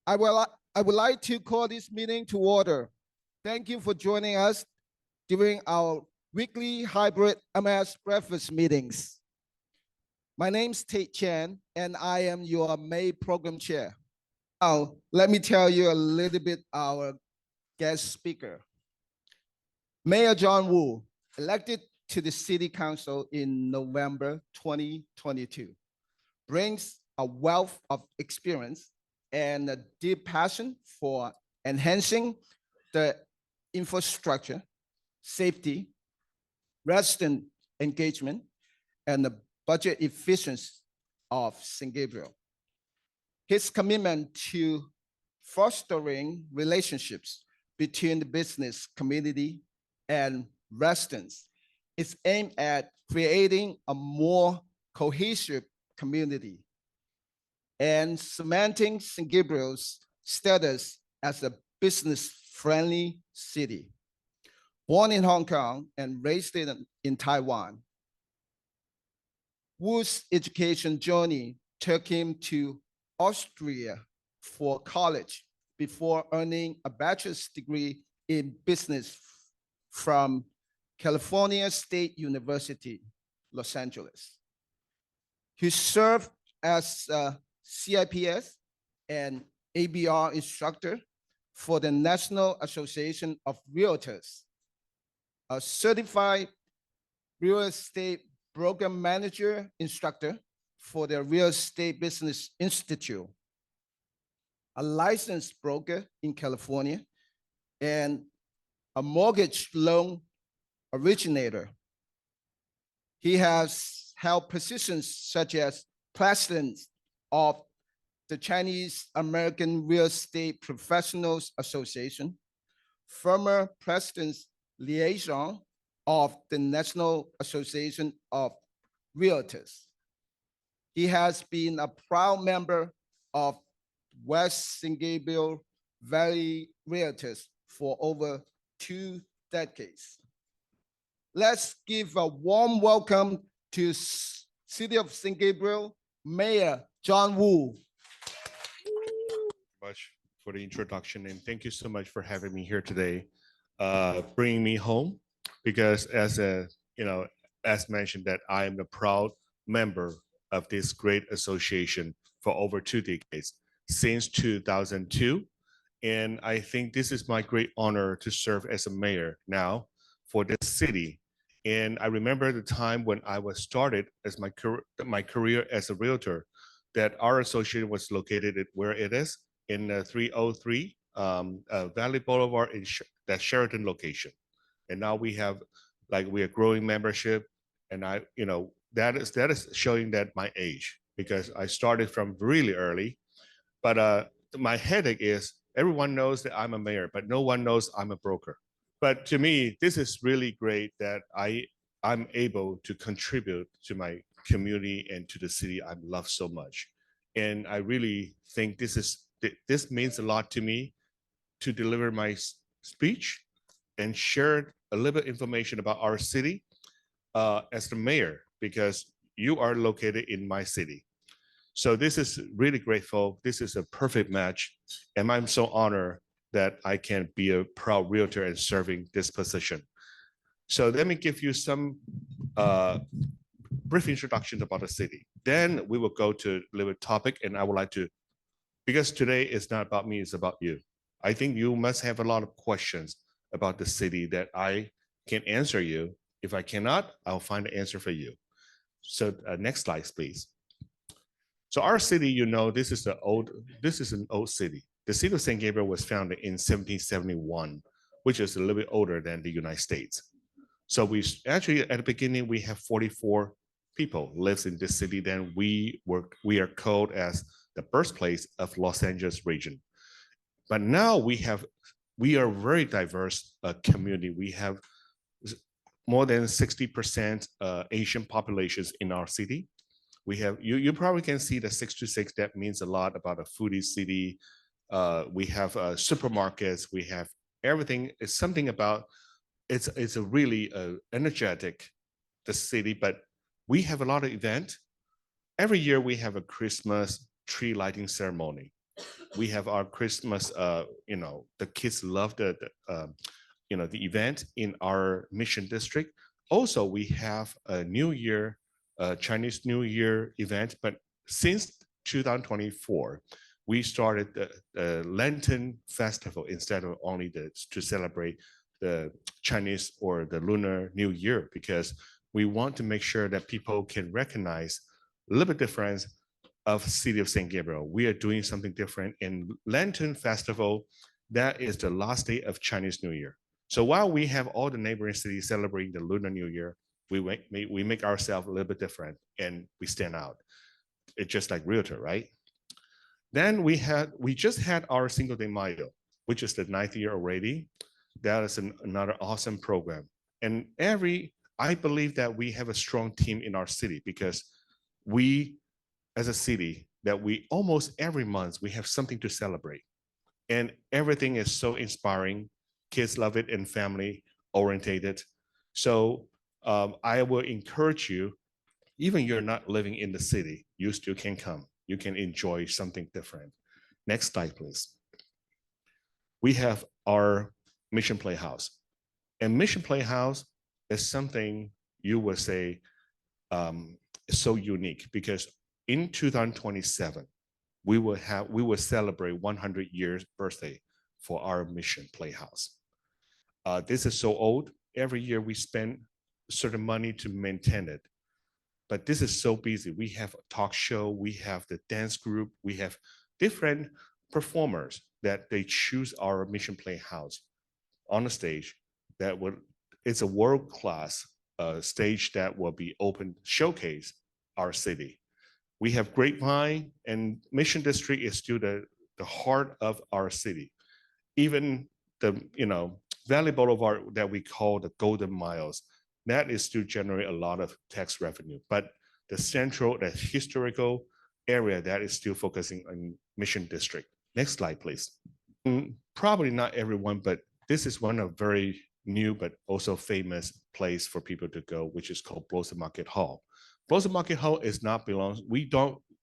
I would like to call this meeting to order. Thank you for joining us during our weekly hybrid MS breakfast meetings. My name's Tate Chan, and I am your May Program Chair. Now, let me tell you a little bit our guest speaker. Mayor John Wu, elected to the City Council in November 2022, brings a wealth of experience and a deep passion for enhancing the infrastructure, safety, resident engagement, and the budget efficiency of St. Gabriel. His commitment to fostering relationships between the business community and residents is aimed at creating a more cohesive community and cementing St. Gabriel's status as a business-friendly city. Born in Hong Kong and raised in Taiwan, Wu's education journey took him to Austria for college before earning a bachelor's degree in business from California State University, Los Angeles. He served as a CIPS and ABR instructor for the National Association of Realtors, a certified real estate program manager instructor for the Real Estate Business Institute, a licensed broker in California, and a mortgage loan originator. He has held positions such as president of the Chinese American Real Estate Professionals Association, former president liaison of the National Association of Realtors. He has been a proud member of West St. Gabriel Valley Realtors for over 2 decades. Let's give a warm welcome to City of St. Gabriel Mayor John Wu. Much for the introduction, and thank you so much for having me here today, bringing me home, because as mentioned, that I am a proud member of this great association for over 2 decades, since 2002. And I think this is my great honor to serve as a mayor now for this city. And I remember the time when I was started as my career as a realtor, that our association was located at where it is in 303 Valley Boulevard in that Sheraton location. And now we are growing membership, and that is showing that my age, because I started from really early. But my headache is everyone knows that I'm a mayor, but no one knows I'm a broker. But to me, this is really great that I'm able to contribute to my community and to the city I love so much. And I really think this means a lot to me to deliver my speech and share a little bit information about our city as the mayor, because you are located in my city. So this is really grateful. This is a perfect match. And I'm so honored that I can be a proud realtor and serving this position. So let me give you some brief introduction about the city. Then we will go to a little topic, and I would like to, because today is not about me, it's about you. I think you must have a lot of questions about the city that I can answer you. If I cannot, I'll find the answer for you. So next slide, please. So our city, this is an old city. The city of St. Gabriel was founded in 1771, which is a little bit older than the United States. So we actually, at the beginning, we have 44 people lives in this city. Then we are called as the birthplace of Los Angeles region. But now we are very diverse community. We have more than 60% Asian populations in our city. We have, you probably can see the 626, that means a lot about a foodie city. We have supermarkets, we have everything. It's something about, it's a really energetic, the city, but we have a lot of events. Every year we have a Christmas tree lighting ceremony. We have our Christmas, the kids love the event in our mission district. Also, we have a New Year, Chinese New Year event, but since 2024, we started the Lantern Festival instead of only to celebrate the Chinese or the Lunar New Year, because we want to make sure that people can recognize a little bit difference of city of St. Gabriel. We are doing something different in Lantern Festival. That is the last day of Chinese New Year. So while we have all the neighboring cities celebrating the Lunar New Year, we make ourselves a little bit different and we stand out. It's just like Realtor, right? Then we just had our Cinco de Mayo, which is the 9th year already. That is another awesome program. And I believe that we have a strong team in our city, because we, as a city, that we almost every month we have something to celebrate. And everything is so inspiring. Kids love it and family orientated. So I will encourage you, even you're not living in the city, you still can come. You can enjoy something different. Next slide, please. We have our Mission Playhouse. And Mission Playhouse is something you would say so unique, because in 2027, we will celebrate 100 years birthday for our Mission Playhouse. This is so old. Every year we spend certain money to maintain it, but this is so busy. We have a talk show, we have the dance group, we have different performers that they choose our Mission Playhouse on the stage. It's a world-class stage that will be open, showcase our city. We have Grapevine, and Mission District is still the heart of our city. Even the Valley Boulevard that we call the Golden Miles, that is still generate a lot of tax revenue. But the central, the historical area, that is still focusing on Mission District. Next slide, please. Probably not everyone, but this is one of very new but also famous place for people to go, which is called Blossom Market Hall. Blossom Market Hall is not belongs.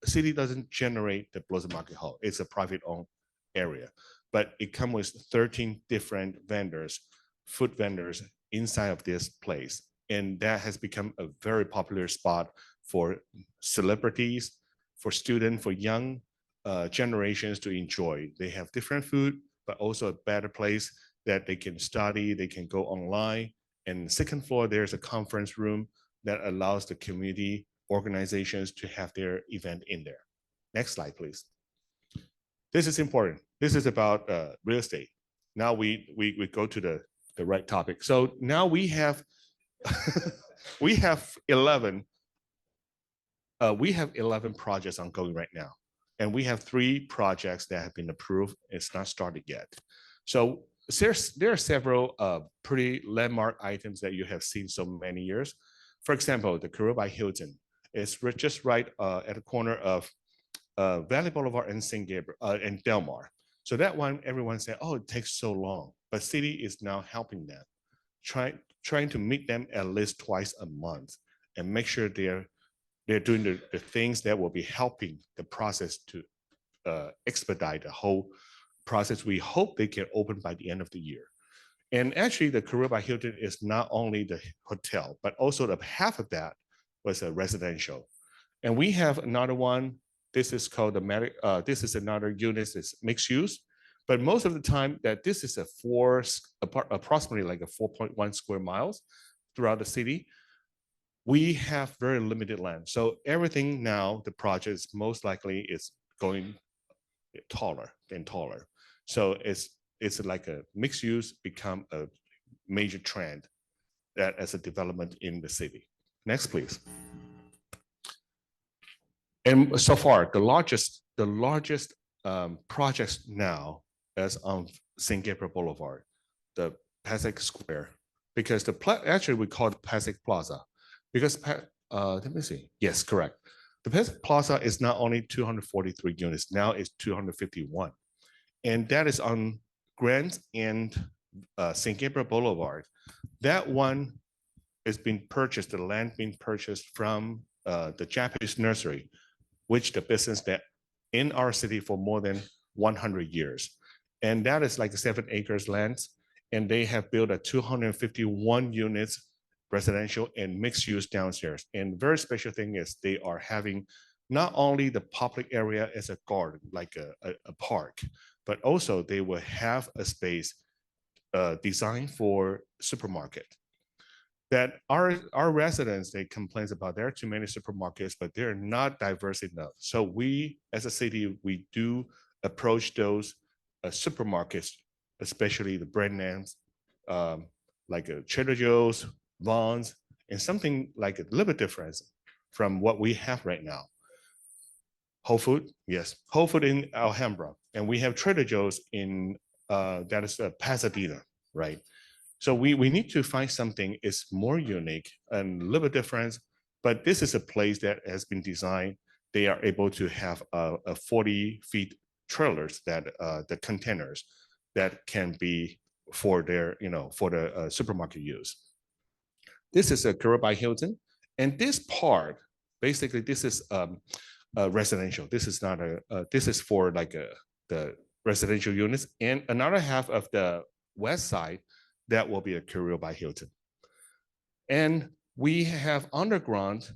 City doesn't generate the Blossom Market Hall. It's a private owned area, but it comes with 13 different vendors, food vendors inside of this place. And that has become a very popular spot for celebrities, for students, for young generations to enjoy. They have different food, but also a better place that they can study, they can go online. And second floor, there's a conference room that allows the community organizations to have their event in there. Next slide, please. This is important. This is about real estate. Now we go to the right topic. So now we have we have 11 projects ongoing right now, and we have 3 projects that have been approved. It's not started yet. So there are several pretty landmark items that you have seen so many years. For example, the Career by Hilton is just right at the corner of Valley Boulevard and St. Gabriel and Del Mar. So that one, everyone said, oh, it takes so long. But city is now helping them, trying to meet them at least twice a month and make sure they're doing the things that will be helping the process to expedite the whole process. We hope they can open by the end of the year. And actually, the Career by Hilton is not only the hotel, but also the half of that was a residential. And we have another one. This is called this is another unit. It's mixed use, but most of the time that this is approximately like a 4.1 square miles throughout the city. We have very limited land, so everything now the project is most likely is going taller and taller. So it's like a mixed use become a major trend that as a development in the city. Next, please. And so far, the largest projects now is on St. Gabriel Boulevard, the Pacific Square, because actually we call it Pacific Plaza, because let me see. Yes, correct. The Pacific Plaza is not only 243 units, now it's 251. And that is on Grant and St. Gabriel Boulevard. That one is being purchased, the land being purchased from the Japanese nursery, which the business that in our city for more than 100 years. And that is like 7 acres land. And they have built a 251 units residential and mixed use downstairs. And very special thing is they are having not only the public area as a garden, like a park, but also they will have a space designed for supermarket. That our residents, they complain about there are too many supermarkets, but they're not diverse enough. So we, as a city, we do approach those supermarkets, especially the brand names, like Trader Joe's, Vons, and something like a little bit different from what we have right now. Whole Food, yes, Whole Food in Alhambra, and we have Trader Joe's in that is Pasadena, right? So we need to find something is more unique and a little bit different, but this is a place that has been designed. They are able to have a 40 feet trailers that the containers that can be for their, for the supermarket use. This is a Career by Hilton. And this part, basically this is residential. This is not this is for like the residential units. And another half of the west side, that will be a Career by Hilton. And we have underground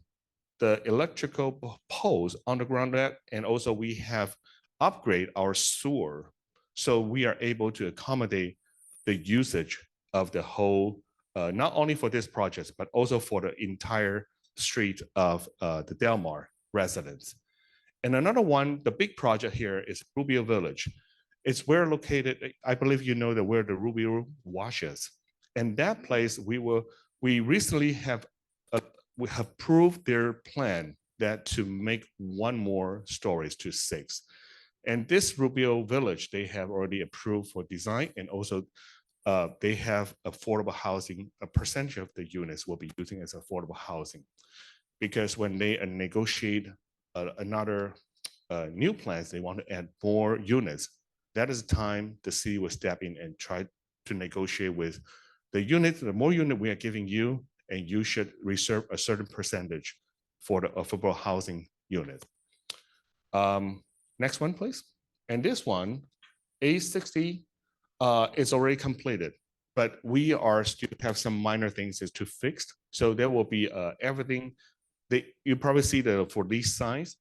the electrical poles underground that, and also we have upgrade our sewer. So we are able to accommodate the usage of the whole, not only for this project, but also for the entire street of the Del Mar residents. And another one, the big project here is Rubio Village. It's where located, I believe you know that where the Rubio washes. And that place, we recently have we have approved their plan that to make one more stories to 6. And this Rubio Village, they have already approved for design, and also they have affordable housing. A percentage of the units will be using as affordable housing, because when they negotiate another new plans, they want to add more units. That is the time the city will step in and try to negotiate with the unit. The more unit we are giving you, and you should reserve a certain percentage for the affordable housing unit. Next one, please. And this one, A60, is already completed, but we are still have some minor things to fix. So there will be everything. You probably see for these signs.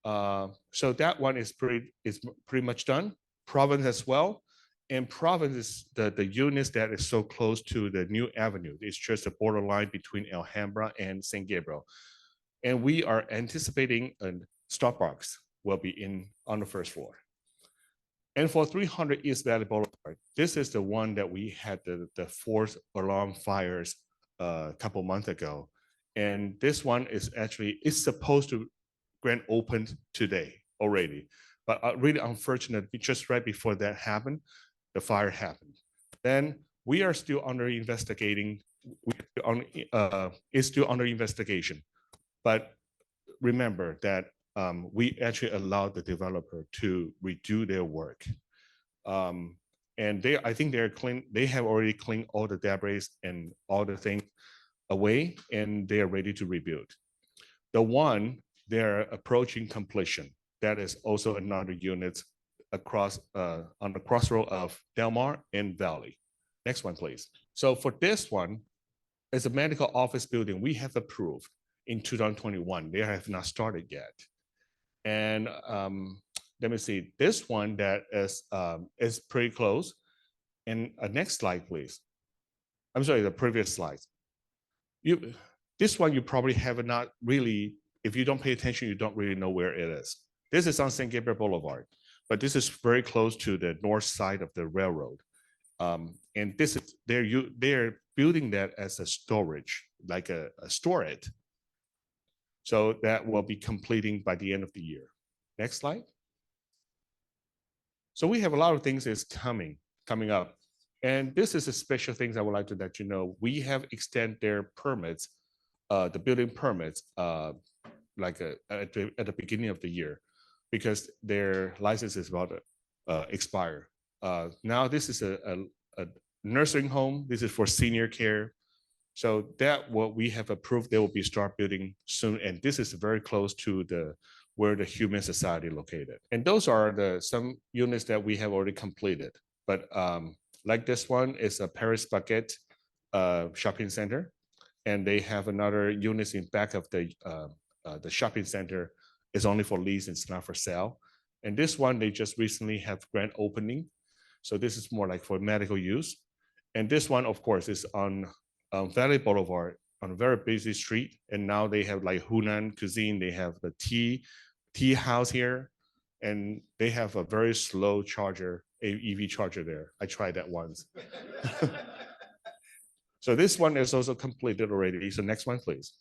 So that one is pretty much done. Province as well. And Province is the units that is so close to the new avenue. It's just a borderline between Alhambra and St. Gabriel. And we are anticipating a Starbucks will be on the first floor. And for 300 East Valley Boulevard, this is the one that we had the 4th alarm fires a couple months ago. And this one is actually, it's supposed to grand open today already. But really unfortunate, just right before that happened, the fire happened. Then we are still under investigating. It's still under investigation. But remember that we actually allowed the developer to redo their work. And I think they're clean. They have already cleaned all the debris and all the things away, and they are ready to rebuild. The one they're approaching completion. That is also another unit across on the crossroad of Del Mar and Valley. Next one, please. So for this one, as a medical office building, we have approved in 2021. They have not started yet. And let me see, this one that is pretty close. And next slide, please. I'm sorry, the previous slide. This one you probably have not really, if you don't pay attention, you don't really know where it is. This is on St. Gabriel Boulevard, but this is very close to the north side of the railroad. And this is they're building that as a storage, like a store it. So that will be completing by the end of the year. Next slide. So we have a lot of things that's coming up. And this is a special thing I would like to let you know. We have extended their permits, the building permits, like at the beginning of the year, because their license is about to expire. Now this is a nursing home. This is for senior care. So that what we have approved, they will be start building soon. And this is very close to where the Human Society located. And those are some units that we have already completed. But like this one is a Paris Baguette shopping center. And they have another units in back of the shopping center. Is only for lease, it's not for sale. And this one, they just recently have grand opening. So this is more like for medical use. And this one, of course, is on Valley Boulevard on a very busy street. And now they have like Hunan cuisine. They have the tea house here. And they have a very slow charger, EV charger there. I tried that once. So this one is also completed already. So next one, please.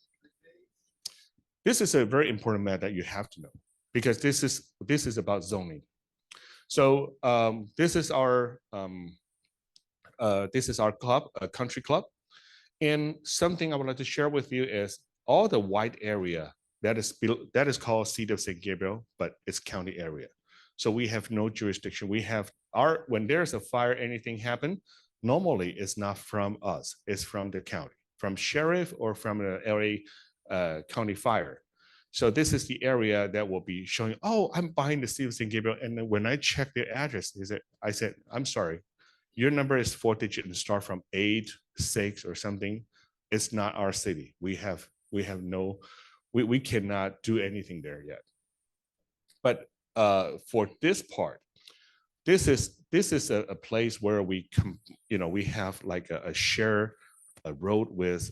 This is a very important matter that you have to know because this is about zoning. So this is our club, a country club, and something I would like to share with you is all the white area that is called City of St. Gabriel, but it's county area. So we have no jurisdiction. We have when there's a fire, anything happen, normally it's not from us, it's from the county, from sheriff or from the LA county fire. So this is the area that will be showing, oh, I'm behind the City of St. Gabriel. And then when I check their address, I said, I'm sorry, your number is 4-digit and start from 8, 6 or something. It's not our city. We cannot do anything there yet. But for this part, this is a place where we have like a share a road with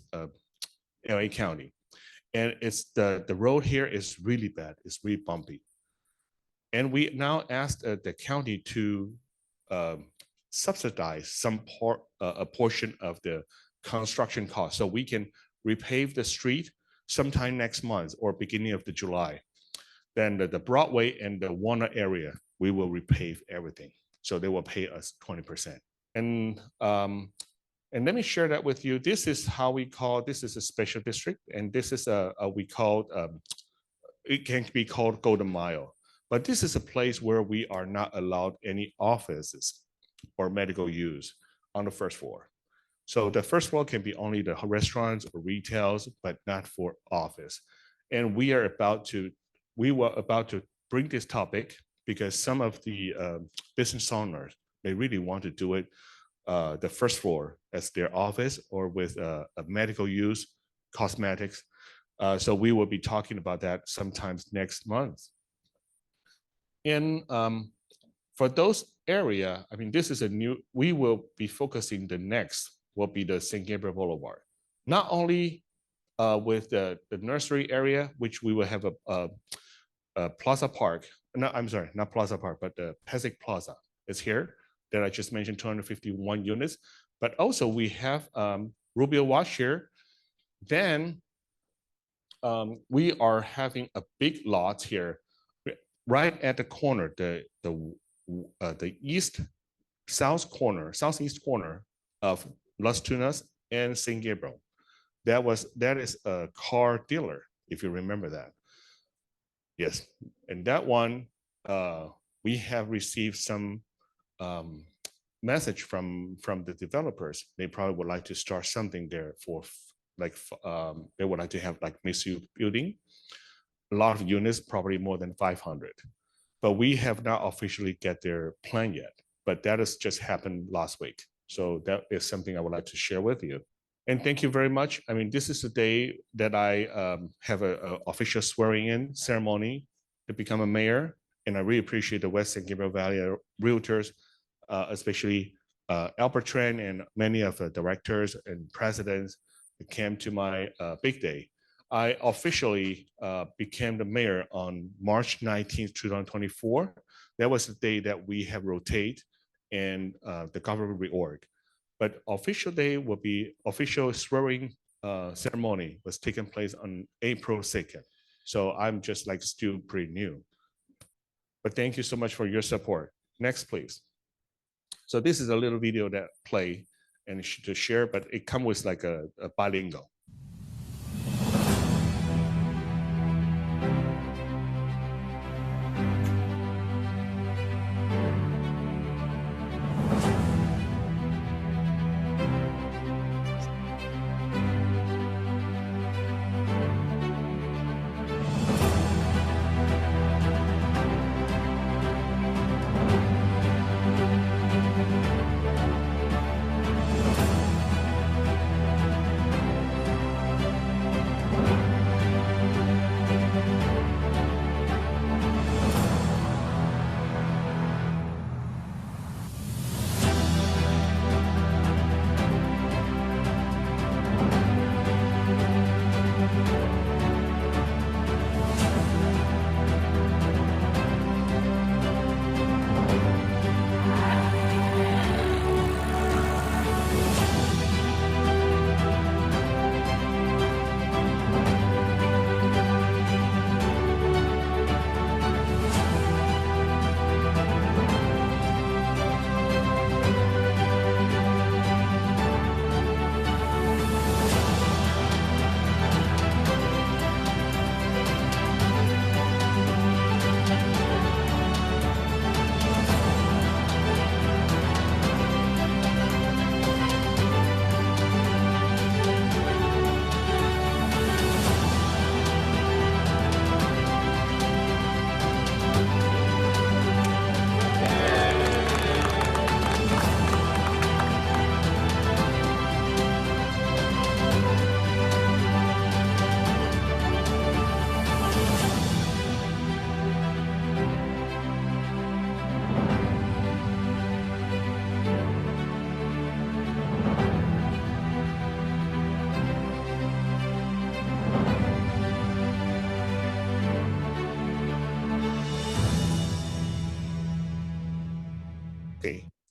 LA County. And it's the road here is really bad. It's really bumpy. And we now asked the county to subsidize a portion of the construction cost. So we can repave the street sometime next month or beginning of July. Then the Broadway and the Warner area, we will repave everything. So they will pay us 20%. And let me share that with you. This is how we call, this is a special district. And this is it can be called Golden Mile. But this is a place where we are not allowed any offices or medical use on the first floor. So the first floor can be only the restaurants or retails, but not for office. And we were about to bring this topic because some of the business owners, they really want to do it the first floor as their office or with a medical use, cosmetics. So we will be talking about that sometimes next month. And for those area, I mean, this is we will be focusing will be the St. Gabriel Boulevard. Not only with the nursery area, which we will have a Plaza Park. No, I'm sorry, not Plaza Park, but the Pesek Plaza is here that I just mentioned, 251 units. But also we have Rubio Wash here. Then we are having a big lot here, right at the corner, the southeast corner of Las Tunas and St. Gabriel. That is a car dealer, if you remember that. Yes, and that one, we have received some message from the developers. They probably would like to start something there for they would like to have like mixed-use building, a lot of units, probably more than 500. But we have not officially get their plan yet. But that has just happened last week. So that is something I would like to share with you. And thank you very much. I mean, this is the day that I have an official swearing-in ceremony to become a mayor. And I really appreciate the West St. Gabriel Valley Realtors, especially Albert Tran and many of the directors and presidents that came to my big day. I officially became the mayor on March 19th, 2024. That was the day that we have rotate and the government reorg. But official day will be official swearing ceremony was taking place on April 2nd. So I'm just like still pretty new. But thank you so much for your support. Next, please. So this is a little video that play and to share, but it comes with like a bilingual.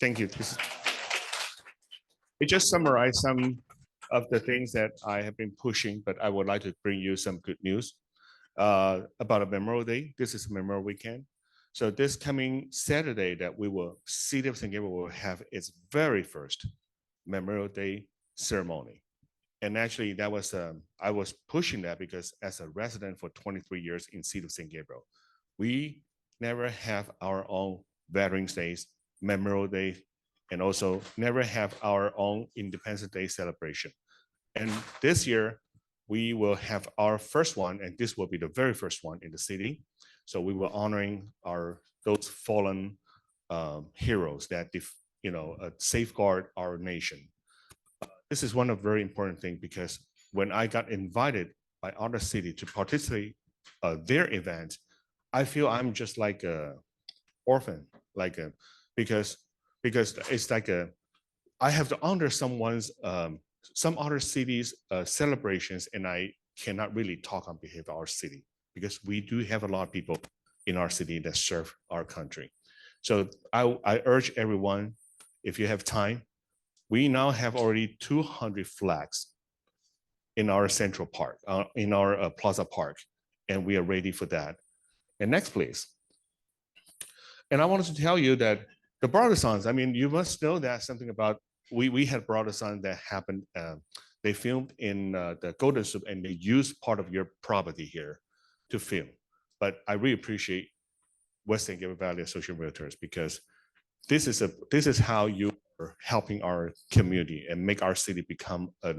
Thank you. It just summarized some of the things that I have been pushing, but I would like to bring you some good news about a Memorial Day. This is Memorial Weekend. So this coming Saturday that City of St. Gabriel will have its very first Memorial Day ceremony. And actually that was, I was pushing that because as a resident for 23 years in City of St. Gabriel, we never have our own Veterans Days, Memorial Day, and also never have our own Independence Day celebration. And this year, we will have our first one, and this will be the very first one in the city. So we will honoring those fallen heroes that safeguard our nation. This is one of very important thing because when I got invited by other city to participate their event, I feel I'm just like a orphan, because it's like I have to honor someone's some other cities celebrations, and I cannot really talk on behalf of our city because we do have a lot of people in our city that serve our country. So I urge everyone, if you have time, we now have already 200 flags in our Central Park, in our Plaza Park, and we are ready for that. And next, please. And I wanted to tell you that the broader-sons, I mean, you must know that something about, we had broader-son that happened, they filmed in the Golden Soup and they used part of your property here to film. But I really appreciate Western Gabriel Valley Associate Realtors because this is how you are helping our community and make our city become a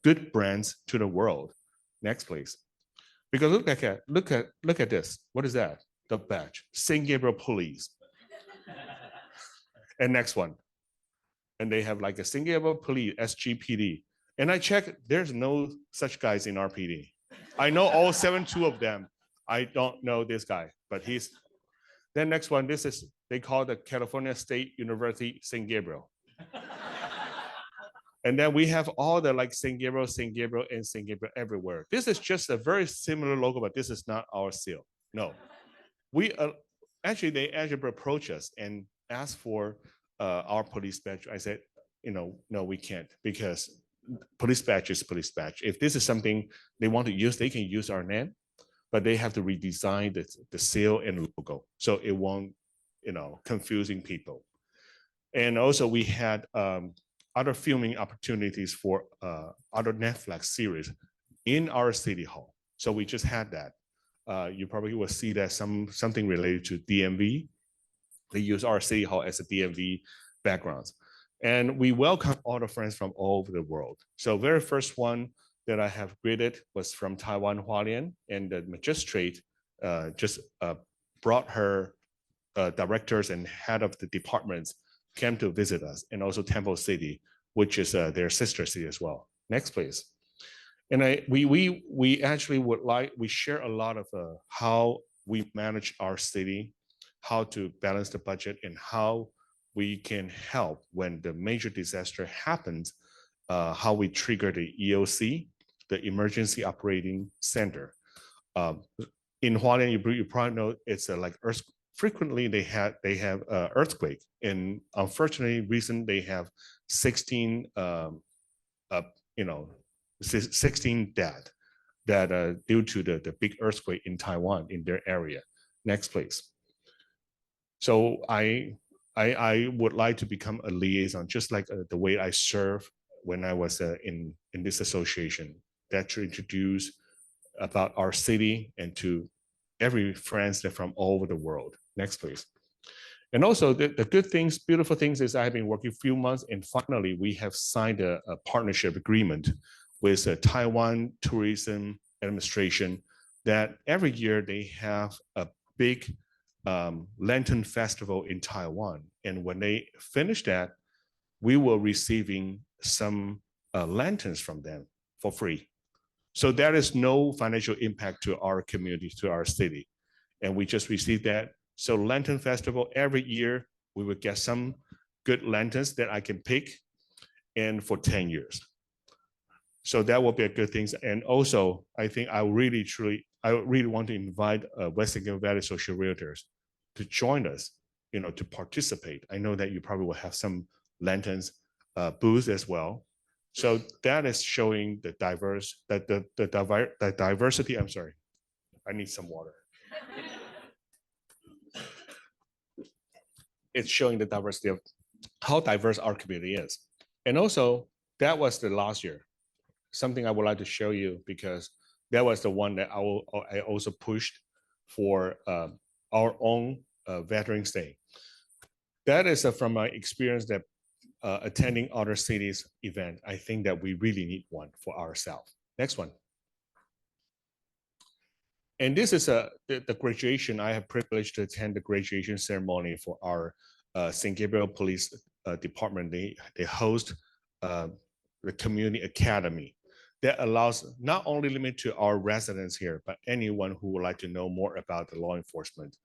good brand to the world. Next, please. Because look at this. What is that? The badge, St. Gabriel Police. And next one. And they have like a St. Gabriel Police, SGPD. And I checked, there's no such guys in our PD. I know all 72 of them. I don't know this guy, but he's. Then next one, this is, they call the California State University St. Gabriel. And then we have all the like St. Gabriel, and St. Gabriel everywhere. This is just a very similar logo, but this is not our seal. No. We actually, they actually approached us and asked for our police badge. I said, no, we can't because police badge is police badge. If this is something they want to use, they can use our name, but they have to redesign the seal and logo so it won't, confusing people. And also we had other filming opportunities for other Netflix series in our city hall. So we just had that. You probably will see that something related to DMV. They use our city hall as a DMV backgrounds. And we welcome all the friends from all over the world. So very first one that I have greeted was from Taiwan, Hualien, and the magistrate just brought her directors and head of the departments came to visit us, and also Temple City, which is their sister city as well. Next, please. And we actually we share a lot of how we manage our city, how to balance the budget, and how we can help when the major disaster happens, how we trigger the EOC, the Emergency Operating Center. In Hualien, you probably know it's like frequently they have earthquake, and unfortunately, recently they have 16 16 dead that due to the big earthquake in Taiwan in their area. Next, please. So I would like to become a liaison, just like the way I served when I was in this association, that to introduce about our city and to every friends that from all over the world. Next, please. And also the good things, beautiful things is I have been working a few months, and finally we have signed a partnership agreement with the Taiwan Tourism Administration that every year they have a big Lantern Festival in Taiwan. And when they finish that, we will receiving some lanterns from them for free. So there is no financial impact to our community, to our city. And we just received that. So Lantern Festival, every year, we will get some good lanterns that I can pick, and for 10 years. So that will be a good thing. And also, I think I really want to invite Western Gabriel Valley Social Realtors to join us to participate. I know that you probably will have some lanterns booths as well. So that is showing the diversity. I'm sorry, I need some water. It's showing the diversity of how diverse our community is. And also, that was the last year. Something I would like to show you, because that was the one that I also pushed for our own Veterans Day. That is from my experience that attending other cities event. I think that we really need one for ourselves. Next one. And this is the graduation. I have privilege to attend the graduation ceremony for our St. Gabriel Police Department. They host the community academy that allows not only limit to our residents here, but anyone who would like to know more about the law enforcement.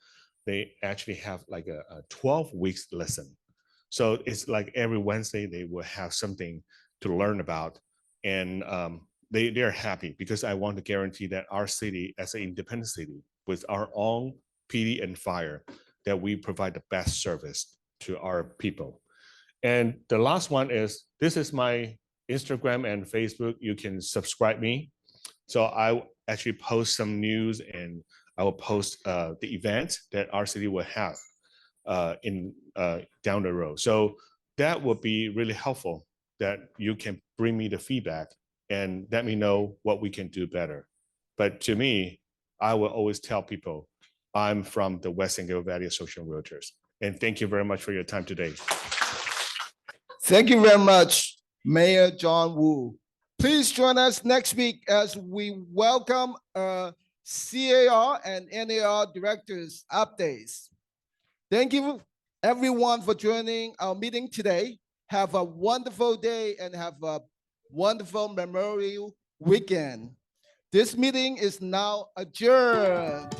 They actually have like a 12 weeks lesson. So it's like every Wednesday they will have something to learn about. And they're happy, because I want to guarantee that our city, as an independent city with our own PD and fire, that we provide the best service to our people. And the last one is, this is my Instagram and Facebook. You can subscribe me. So I actually post some news, and I will post the events that our city will have down the road. So that would be really helpful, that you can bring me the feedback and let me know what we can do better. But to me, I will always tell people I'm from the West San Gabriel Valley Association of Realtors. And thank you very much for your time today. Thank you very much, Mayor John Wu. Please join us next week as we welcome CAR and NAR directors updates. Thank you everyone for joining our meeting today. Have a wonderful day and have a wonderful Memorial Weekend. This meeting is now adjourned.